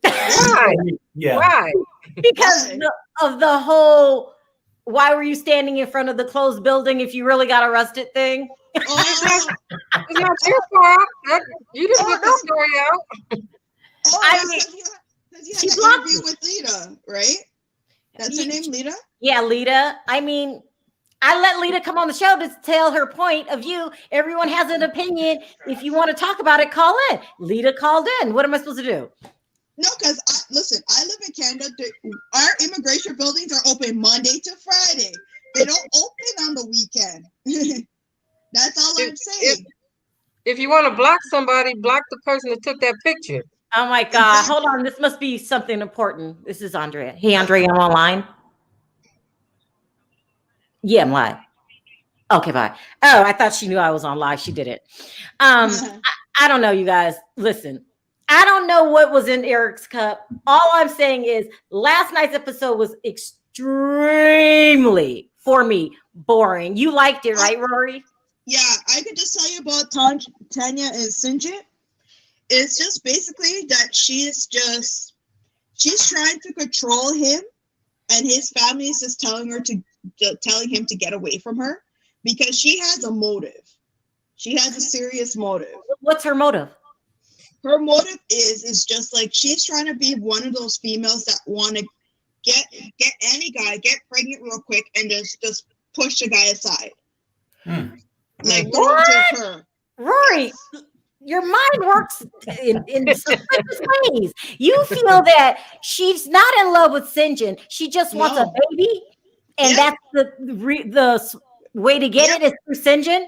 Why? Yeah. Why? Because of the whole, why were you standing in front of the closed building if you really got arrested thing? It's not your fault. You didn't put the story out. I mean, because you had an interview with Lita, right? That's her name, Lita? Yeah, Lita. I mean, I let Lita come on the show to tell her point of view. Everyone has an opinion. If you want to talk about it, call in. Lita called in. What am I supposed to do? No, because listen, I live in Canada. Our immigration buildings are open Monday to Friday. They don't open on the weekend. That's all I'm saying. If you want to block somebody, block the person that took that picture. Oh my God. Hold on. This must be something important. This is Andrea. Hey, Andrea, I'm online. Yeah, I'm live. Okay, bye. Oh, I thought she knew I was on live. She didn't. I don't know, you guys. Listen, I don't know what was in Eric's cup. All I'm saying is last night's episode was extremely, for me, boring. You liked it, right, Rori? Yeah, I could just tell you about Tanya and Sinjit. It's just basically that she's trying to control him, and his family is just telling him to get away from her because she has a motive. She has a serious motive. What's her motive? Her motive is just like she's trying to be one of those females that want to get any guy, get pregnant real quick, and just push the guy aside. Like don't take her. Rory, your mind works in suspicious ways. You feel that she's not in love with Sinjin. She just wants a baby, and that's the way to get it is through Sinjin.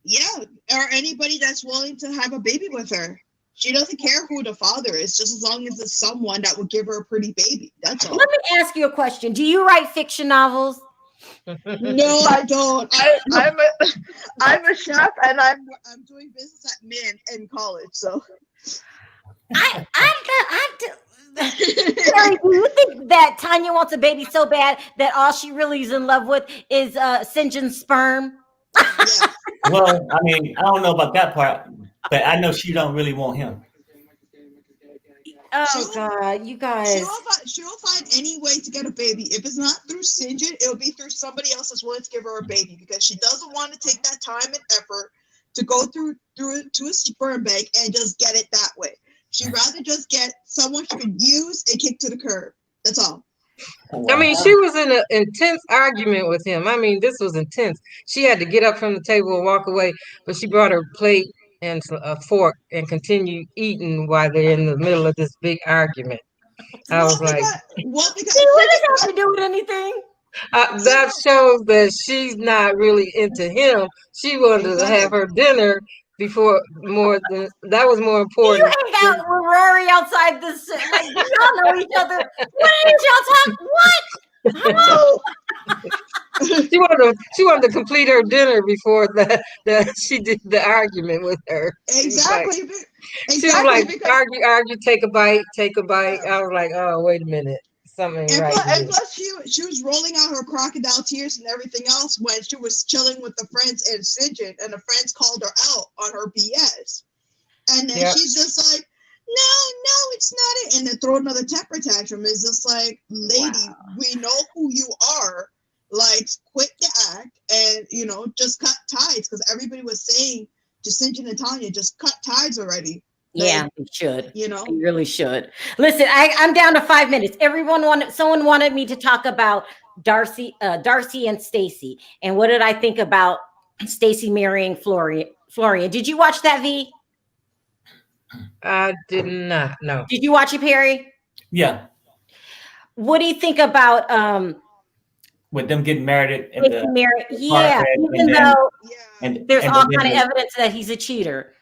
Yeah, or anybody that's willing to have a baby with her. She doesn't care who the father is, just as long as it's someone that would give her a pretty baby. That's all. Let me ask you a question. Do you write fiction novels? No, I don't. I'm a chef, and I'm doing business at Mint in college. So, Harry, do you think that Tanya wants a baby so bad that all she really is in love with is Sinjin's sperm? Yeah. Well, I mean, I don't know about that part, but I know she don't really want him. Oh God, you guys! She'll find any way to get a baby. If it's not through Sinjin, it'll be through somebody else that's willing to give her a baby because she doesn't want to take that time and effort to go through to a sperm bank and just get it that way. She'd rather just get someone she can use and kick to the curb. That's all. I mean, she was in an intense argument with him. I mean, this was intense. She had to get up from the table and walk away, but she brought her plate and a fork and continue eating while they're in the middle of this big argument. I was like, what does that have to do with anything? That shows that she's not really into him. She wanted to have her dinner before that was more important. You hang out with Rori outside this, like y'all know each other. What did y'all talk? What? Oh. She wanted to complete her dinner before that she did the argument with her. Exactly. She was like, argue, take a bite. I was like, oh, wait a minute. Something right. And plus she was rolling out her crocodile tears and everything else when she was chilling with the friends and Sinjin, and the friends called her out on her BS. And then she's just like, no, it's not it. And then throw another temper tantrum. Is just like, lady, we know who you are. Like, quit the act and, just cut ties. Because everybody was saying to Sinjin and Tanya, just cut ties already. Yeah, you should. You You really should. Listen, I'm down to 5 minutes. Someone wanted me to talk about Darcy and Stacy. And what did I think about Stacy marrying Florian? Did you watch that, V? I did not. No. Did you watch it, Perry? Yeah. What do you think about with them getting married at the even though there's all kind of evidence that he's a cheater.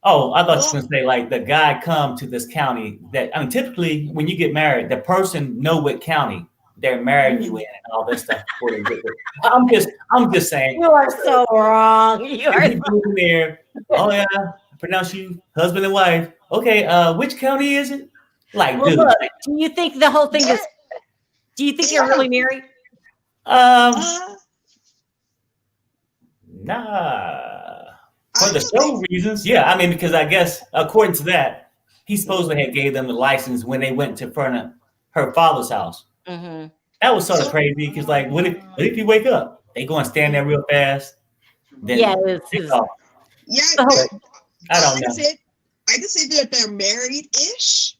Oh, I thought you were going to say like the guy come to this county typically when you get married, the person know what county they're marrying you in and all this stuff before they get there. I'm just saying. You are so wrong. You are there. Oh yeah, I pronounce you husband and wife. Okay, which county is it? Like, dude. Look, do you think the whole thing is? Do you think you're really married? Nah. For the show reasons, yeah. I mean, because I guess according to that, he supposedly had gave them the license when they went to front of her father's house. Mm-hmm. That was sort of crazy because, like, what if you wake up? They go and stand there real fast. Then Yeah, Yeah, I don't know. I can say that they're married-ish,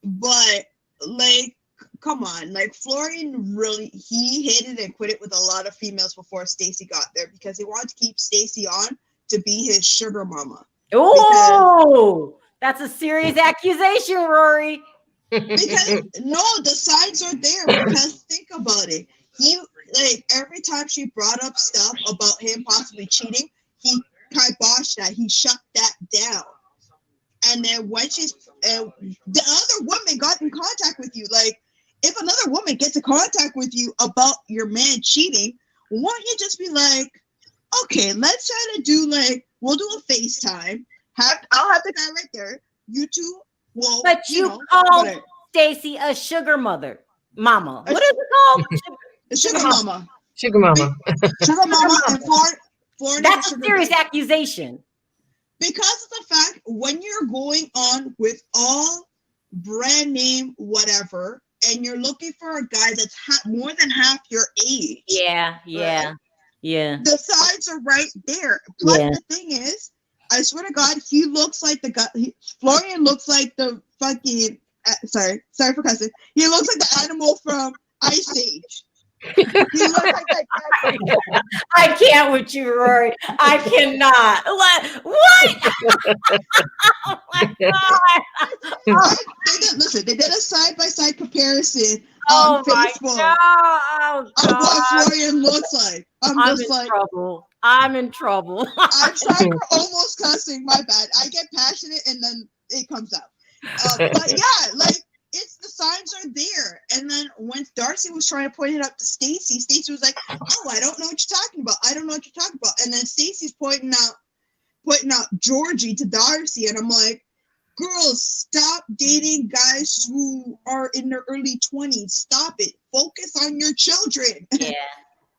but like, come on, like Florian really he hit it and quit it with a lot of females before Stacy got there because he wanted to keep Stacy on to be his sugar mama. Oh, that's a serious accusation, Rory. Because no, the signs are there. Because think about it. He like every time she brought up stuff about him possibly cheating, he kiboshed that. He shut that down. And then when the other woman got in contact with you, like if another woman gets in contact with you about your man cheating, won't you just be like, okay, let's try to do we'll do a FaceTime. I'll have the guy right there. You two will. But you called Stacy a sugar mama. What is it called? Sugar mama. Sugar mama. Sugar mama and Florida. That's a serious accusation. Because of the fact when you're going on with all brand name whatever, and you're looking for a guy that's more than half your age. Yeah. The signs are right there. Plus, the thing is, I swear to God, he looks like the guy. Florian looks like the fucking. Sorry for cussing. He looks like the animal from Ice Age. He looks like that guy. I can't with you, Rory. I cannot. What? Oh my God. They did a side-by-side comparison on Facebook of what Florian looks like. I'm in trouble. I'm in trouble. I'm sorry for almost cussing. My bad. I get passionate and then it comes out. But yeah, it's the signs are there. And then when Darcy was trying to point it up to Stacy, Stacy was like, "Oh, I don't know what you're talking about. And then Stacy's pointing out Georgie to Darcy, and I'm like, girls, stop dating guys who are in their early 20s. Stop it. Focus on your children.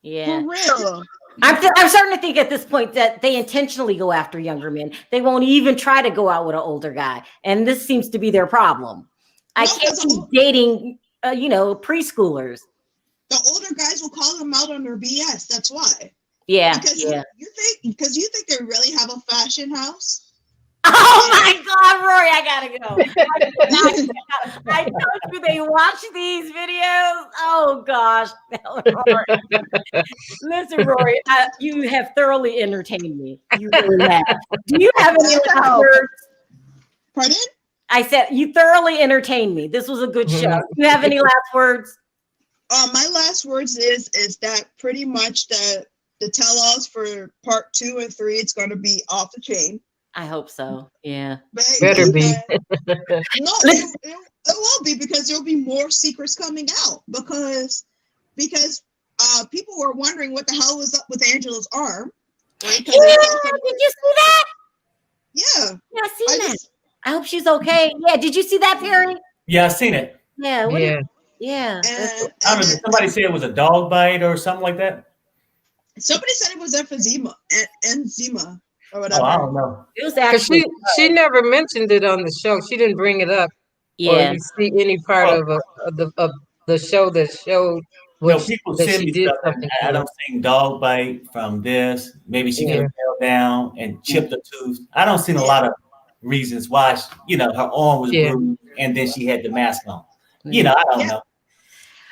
Yeah. For real. I'm starting to think at this point that they intentionally go after younger men. They won't even try to go out with an older guy. And this seems to be their problem. I can't keep dating, preschoolers. The older guys will call them out on their BS. That's why. Yeah. Because you think they really have a fashion house? Oh my God, Rory, I gotta go. I told you they watch these videos. Oh gosh. Listen, Rory, you have thoroughly entertained me. You really have. Do you have any last words? Pardon? I said you thoroughly entertained me. This was a good show. Do you have any last words? My last words is that pretty much the tell-alls for part 2 and 3, it's going to be off the chain. I hope so. Yeah. Better be. No, it will be, because there'll be more secrets coming out because people were wondering what the hell was up with Angela's arm. Right? Yeah, did you see that? Yeah. Yeah, I seen that. I hope she's okay. Yeah, did you see that, Perry? Yeah, I seen it. Yeah. I don't know. Somebody said it was a dog bite or something like that. Somebody said it was emphysema. Or whatever. Oh, I don't know. It was actually she never mentioned it on the show. She didn't bring it up. Yeah. Or you see any part of the show that showed people that send she me did stuff. something. I don't see dog bite from this. Maybe she could have fell down and chipped a tooth. I don't see a lot of reasons why her arm was bruised and then she had the mask on. I don't know.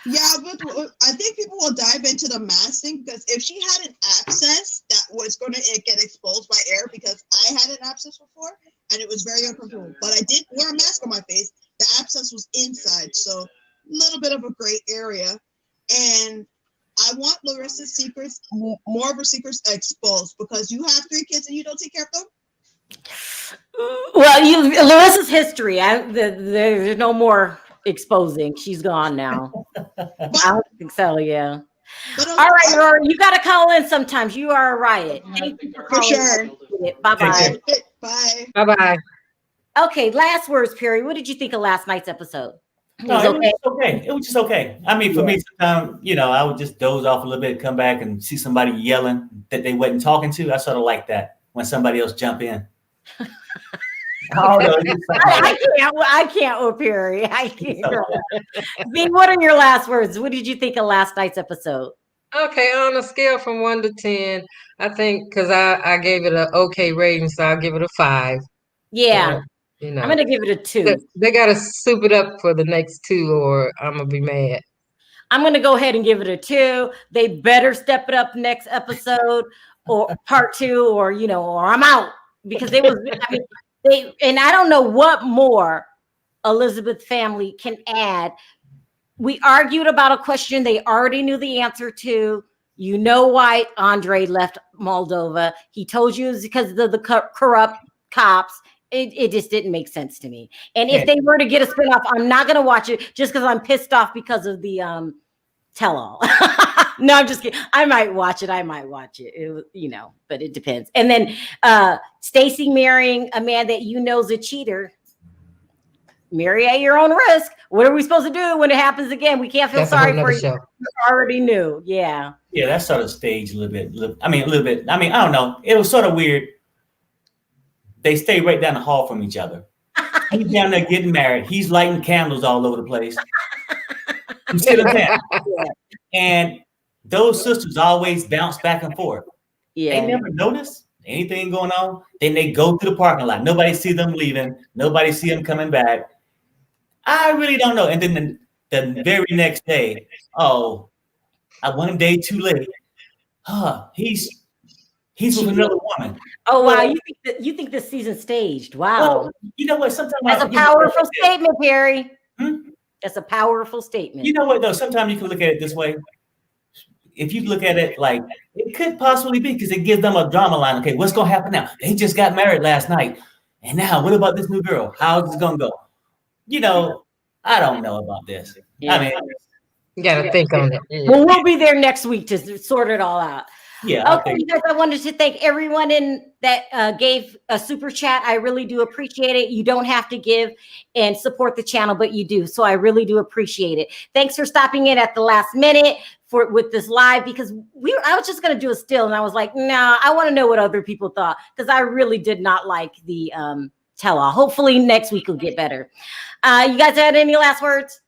Yeah, but I think people will dive into the mask thing, because if she had an abscess that was going to get exposed by air, because I had an abscess before and it was very uncomfortable, but I did wear a mask on my face. The abscess was inside, so a little bit of a gray area. And I want Larissa's secrets, more of her secrets exposed, because you have 3 kids and you don't take care of them. Well, Larissa's history. There's no more exposing. She's gone now. I don't think so. Yeah. All right, Rory, you got to call in sometimes. You are a riot. Thank you for sure. Bye-bye. Bye. Bye-bye. Okay, last words, Perry. What did you think of last night's episode? It was okay. It was just okay. I mean, for me, sometimes, I would just doze off a little bit, come back and see somebody yelling that they wasn't talking to. I sort of like that when somebody else jump in. Oh, no, I can't, oh, Perry. I can't. B, what are your last words? What did you think of last night's episode? Okay, on a scale from 1 to 10, I think because I gave it an okay rating, so I'll give it a 5. Yeah, You I'm know, gonna give it a 2. they got to soup it up for the next 2, or I'm gonna be mad. I'm gonna go ahead and give it a 2. They better step it up next episode or part 2, or or I'm out, because they was. I mean, and I don't know what more Elizabeth family can add. We argued about a question they already knew the answer to. You know why Andre left Moldova. He told you it was because of the corrupt cops. It just didn't make sense to me. And if they were to get a spinoff, I'm not going to watch it just because I'm pissed off because of the tell-all. No, I'm just kidding. I might watch it. But it depends. And then Stacey marrying a man that is a cheater. Marry at your own risk. What are we supposed to do when it happens again? We can't feel sorry for you. You already knew. Yeah. Yeah, that's sort of staged a little bit. I don't know. It was sort of weird. They stay right down the hall from each other. He's down there getting married. He's lighting candles all over the place. You see what I'm saying? And those sisters always bounce back and forth. Yeah. They never notice anything going on. Then they go to the parking lot. Nobody see them leaving. Nobody see them coming back. I really don't know. And then the very next day, one day too late. He's with another woman. Oh wow, you think this season's staged? Wow. Well, you know what? Sometimes that's a powerful statement, Perry. That's a powerful statement. You know what though? Sometimes you can look at it this way. If you look at it like it could possibly be, because it gives them a drama line. Okay, what's gonna happen now? They just got married last night, and now what about this new girl? How's it gonna go? I don't know about this. Yeah. I mean, you gotta think on it. Well, we'll be there next week to sort it all out. Yeah. Okay, you guys, I wanted to thank everyone that gave a super chat. I really do appreciate it. You don't have to give and support the channel, but you do. So I really do appreciate it. Thanks for stopping in at the last minute with this live, because I was just gonna do a still, and I was like, nah, I want to know what other people thought, because I really did not like the tell-all. Hopefully next week will get better. You guys had any last words?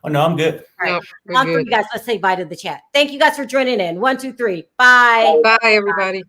Oh no, I'm good. All right. On for you guys. Let's say bye to the chat. Thank you guys for joining in. 1, 2, 3. Bye. Bye, everybody.